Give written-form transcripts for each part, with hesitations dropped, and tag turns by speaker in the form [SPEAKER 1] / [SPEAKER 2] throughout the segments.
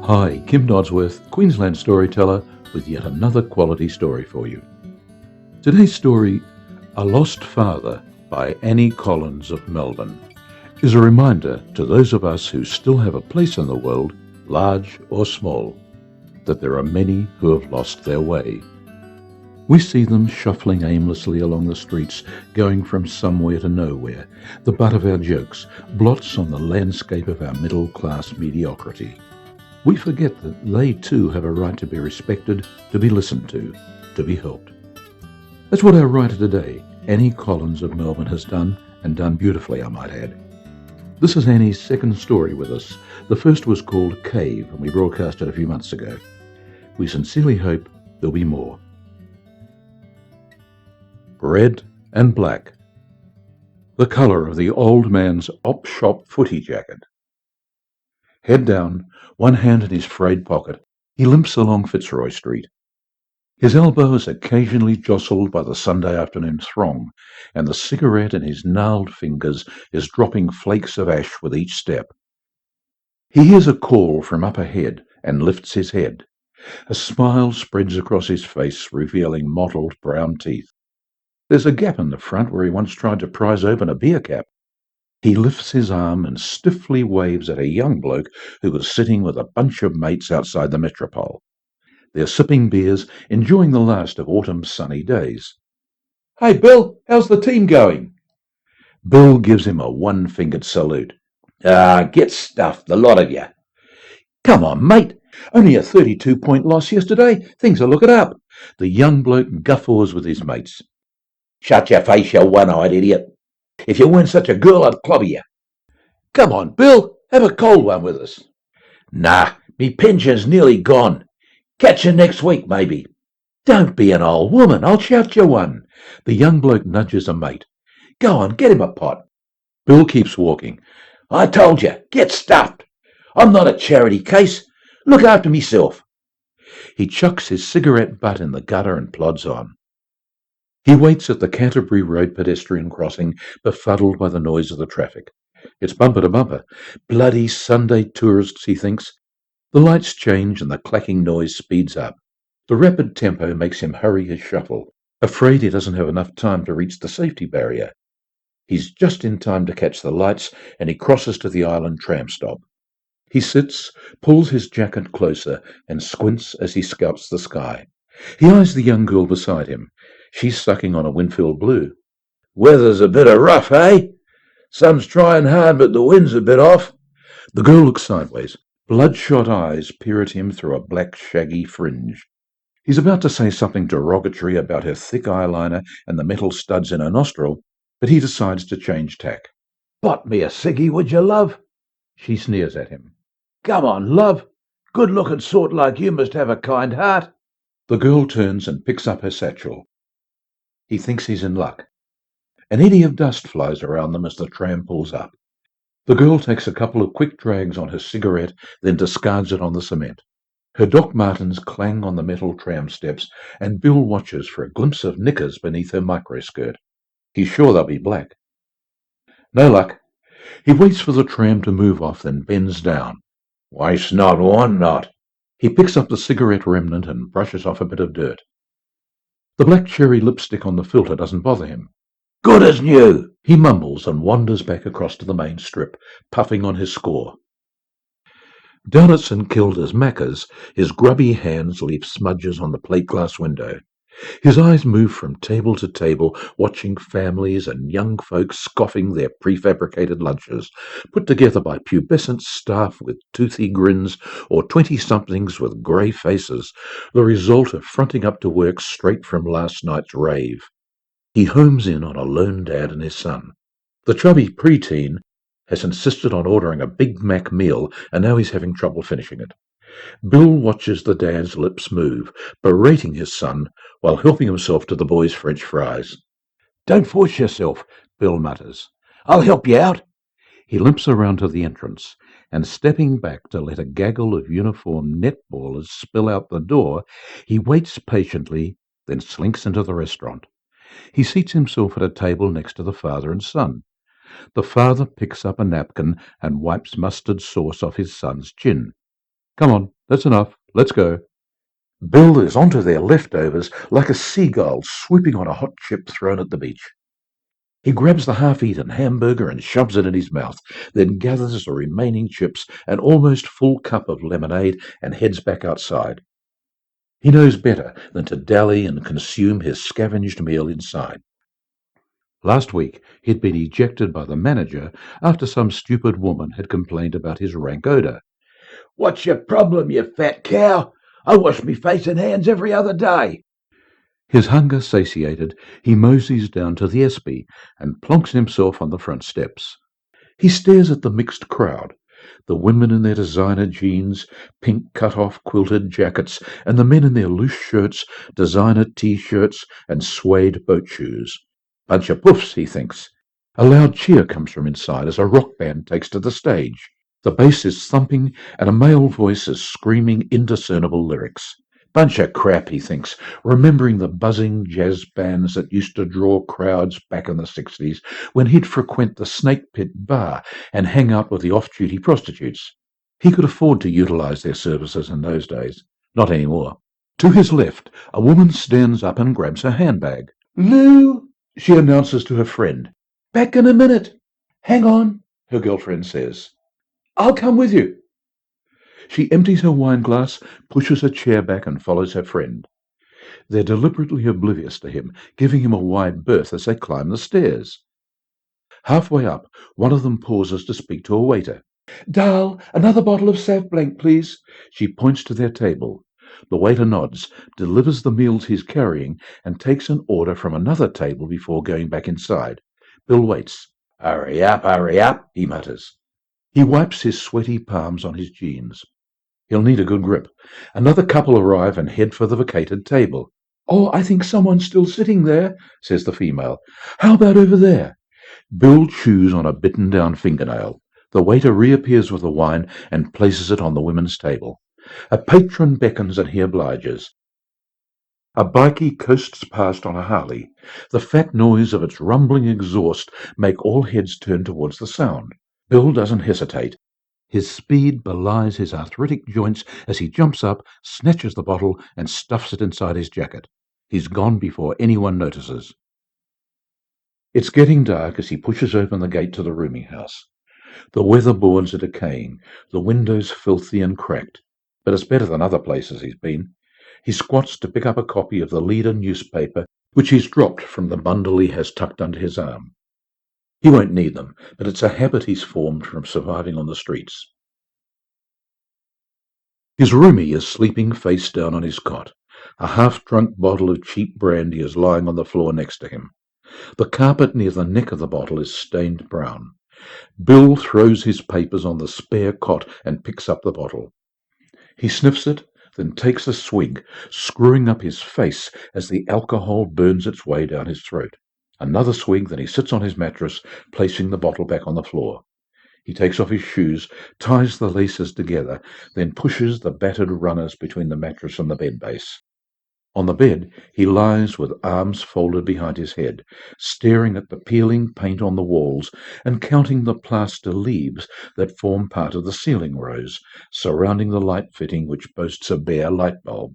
[SPEAKER 1] Hi, Kim Dodsworth, Queensland storyteller, with yet another quality story for you. Today's story, A Lost Father by Annie Collins of Melbourne, is a reminder to those of us who still have a place in the world, large or small, that there are many who have lost their way. We see them shuffling aimlessly along the streets, going from somewhere to nowhere, the butt of our jokes, blots on the landscape of our middle-class mediocrity. We forget that they too have a right to be respected, to be listened to be helped. That's what our writer today, Annie Collins of Melbourne, has done, and done beautifully, I might add. This is Annie's second story with us. The first was called Cave, and we broadcast it a few months ago. We sincerely hope there'll be more. Red and black. The colour of the old man's op-shop footy jacket. Head down, one hand in his frayed pocket, he limps along Fitzroy Street. His elbow is occasionally jostled by the Sunday afternoon throng, and the cigarette in his gnarled fingers is dropping flakes of ash with each step. He hears a call from up ahead and lifts his head. A smile spreads across his face, revealing mottled brown teeth. There's a gap in the front where he once tried to prise open a beer cap. He lifts his arm and stiffly waves at a young bloke who was sitting with a bunch of mates outside the Metropole. They're sipping beers, enjoying the last of autumn's sunny days. "Hey, Bill, how's the team going?" Bill gives him a one-fingered salute.
[SPEAKER 2] Get stuffed, the lot of you.
[SPEAKER 1] "Come on, mate. Only a 32-point loss yesterday. Things are looking up." The young bloke guffaws with his mates.
[SPEAKER 2] Shut your face, you one-eyed idiot. If you weren't such a girl, I'd clobber you.
[SPEAKER 1] "Come on, Bill. Have a cold one with us."
[SPEAKER 2] Nah, me pension's nearly gone. Catch you next week, maybe.
[SPEAKER 1] "Don't be an old woman. I'll shout you one." The young bloke nudges a mate. "Go on, get him a pot." Bill keeps walking.
[SPEAKER 2] I told you, get stuffed. I'm not a charity case. Look after myself.
[SPEAKER 1] He chucks his cigarette butt in the gutter and plods on. He waits at the Canterbury Road pedestrian crossing, befuddled by the noise of the traffic. It's bumper to bumper. Bloody Sunday tourists, he thinks. The lights change and the clacking noise speeds up. The rapid tempo makes him hurry his shuffle, afraid he doesn't have enough time to reach the safety barrier. He's just in time to catch the lights, and he crosses to the island tram stop. He sits, pulls his jacket closer, and squints as he scouts the sky. He eyes the young girl beside him. She's sucking on a Winfield Blue.
[SPEAKER 2] Weather's a bit of rough, eh? Sun's trying hard, but the wind's a bit off.
[SPEAKER 1] The girl looks sideways. Bloodshot eyes peer at him through a black shaggy fringe. He's about to say something derogatory about her thick eyeliner and the metal studs in her nostril, but he decides to change tack.
[SPEAKER 2] "Bot me a ciggy, would you, love?"
[SPEAKER 1] She sneers at him.
[SPEAKER 2] "Come on, love. Good-looking sort like you must have a kind heart."
[SPEAKER 1] The girl turns and picks up her satchel. He thinks he's in luck. An eddy of dust flies around them as the tram pulls up. The girl takes a couple of quick drags on her cigarette, then discards it on the cement. Her Doc Martens clang on the metal tram steps, and Bill watches for a glimpse of knickers beneath her microskirt. He's sure they'll be black. No luck. He waits for the tram to move off, then bends down.
[SPEAKER 2] Waste not, want not.
[SPEAKER 1] He picks up the cigarette remnant and brushes off a bit of dirt. The black cherry lipstick on the filter doesn't bother him.
[SPEAKER 2] Good as new.
[SPEAKER 1] He mumbles and wanders back across to the main strip, puffing on his score. Down at St Kilda's Macca's, his grubby hands leave smudges on the plate glass window. His eyes move from table to table, watching families and young folks scoffing their prefabricated lunches, put together by pubescent staff with toothy grins or 20-somethings with grey faces, the result of fronting up to work straight from last night's rave. He homes in on a lone dad and his son. The chubby preteen has insisted on ordering a Big Mac meal, and now he's having trouble finishing it. Bill watches the dad's lips move, berating his son while helping himself to the boy's French fries.
[SPEAKER 2] "Don't force yourself," Bill mutters. "I'll help you out."
[SPEAKER 1] He limps around to the entrance, and stepping back to let a gaggle of uniformed netballers spill out the door, he waits patiently, then slinks into the restaurant. He seats himself at a table next to the father and son. The father picks up a napkin and wipes mustard sauce off his son's chin. "Come on, That's enough. Let's go.
[SPEAKER 2] Bill is onto their leftovers like a seagull swooping on a hot chip thrown at the beach. He grabs the half-eaten hamburger and shoves it in his mouth, then gathers the remaining chips, an almost full cup of lemonade, and heads back outside. He knows better than to dally and consume his scavenged meal inside.
[SPEAKER 1] Last week, he'd been ejected by the manager after some stupid woman had complained about his rank odour.
[SPEAKER 2] "What's your problem, you fat cow? I wash me face and hands every other day."
[SPEAKER 1] His hunger satiated, he moseys down to the Espy and plonks himself on the front steps. He stares at the mixed crowd, the women in their designer jeans, pink cut-off quilted jackets, and the men in their loose shirts, designer T-shirts, and suede boat shoes. Bunch of puffs, he thinks. A loud cheer comes from inside as a rock band takes to the stage. The bass is thumping, and a male voice is screaming indiscernible lyrics. Bunch of crap, he thinks, remembering the buzzing jazz bands that used to draw crowds back in the 60s when he'd frequent the Snake Pit bar and hang out with the off-duty prostitutes. He could afford to utilize their services in those days. Not anymore. To his left, a woman stands up and grabs her handbag.
[SPEAKER 2] "Lou," she announces to her friend. "Back in a minute." "Hang on," her girlfriend says. "I'll come with you."
[SPEAKER 1] She empties her wine glass, pushes a chair back, and follows her friend. They're deliberately oblivious to him, giving him a wide berth as they climb the stairs. Halfway up, one of them pauses to speak to a waiter.
[SPEAKER 2] "Dal, another bottle of Sauv Blanc, please."
[SPEAKER 1] She points to their table. The waiter nods, delivers the meals he's carrying, and takes an order from another table before going back inside. Bill waits.
[SPEAKER 2] Hurry up, he mutters.
[SPEAKER 1] He wipes his sweaty palms on his jeans. He'll need a good grip. Another couple arrive and head for the vacated table.
[SPEAKER 2] "Oh, I think someone's still sitting there," says the female.
[SPEAKER 1] "How about over there?" Bill chews on a bitten-down fingernail. The waiter reappears with the wine and places it on the women's table. A patron beckons and he obliges. A bikie coasts past on a Harley. The fat noise of its rumbling exhaust make all heads turn towards the sound. Bill doesn't hesitate. His speed belies his arthritic joints as he jumps up, snatches the bottle, and stuffs it inside his jacket. He's gone before anyone notices. It's getting dark as he pushes open the gate to the rooming house. The weatherboards are decaying, the windows filthy and cracked, but it's better than other places he's been. He squats to pick up a copy of the Leader newspaper, which he's dropped from the bundle he has tucked under his arm. He won't need them, but it's a habit he's formed from surviving on the streets. His roomie is sleeping face down on his cot. A half-drunk bottle of cheap brandy is lying on the floor next to him. The carpet near the neck of the bottle is stained brown. Bill throws his papers on the spare cot and picks up the bottle. He sniffs it, then takes a swig, screwing up his face as the alcohol burns its way down his throat. Another swig, then he sits on his mattress, placing the bottle back on the floor. He takes off his shoes, ties the laces together, then pushes the battered runners between the mattress and the bed base. On the bed, he lies with arms folded behind his head, staring at the peeling paint on the walls and counting the plaster leaves that form part of the ceiling rose, surrounding the light fitting which boasts a bare light bulb.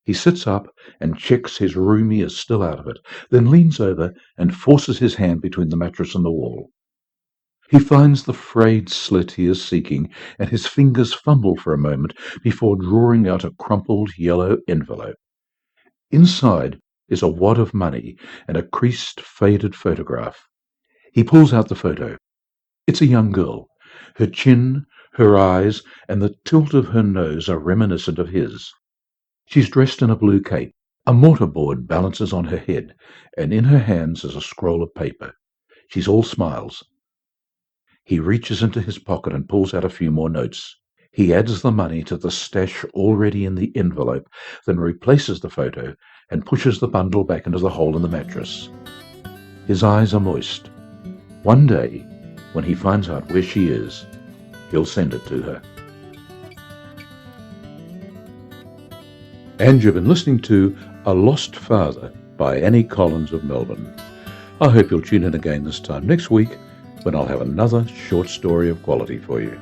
[SPEAKER 1] He sits up and checks his roomie is still out of it, then leans over and forces his hand between the mattress and the wall. He finds the frayed slit he is seeking, and his fingers fumble for a moment before drawing out a crumpled yellow envelope. Inside is a wad of money and a creased, faded photograph. He pulls out the photo. It's a young girl. Her chin, her eyes, and the tilt of her nose are reminiscent of his. She's dressed in a blue cape. A mortarboard balances on her head, and in her hands is a scroll of paper. She's all smiles. He reaches into his pocket and pulls out a few more notes. He adds the money to the stash already in the envelope, then replaces the photo and pushes the bundle back into the hole in the mattress. His eyes are moist. One day, when he finds out where she is, he'll send it to her. And you've been listening to A Lost Father by Annie Collins of Melbourne. I hope you'll tune in again this time next week when I'll have another short story of quality for you.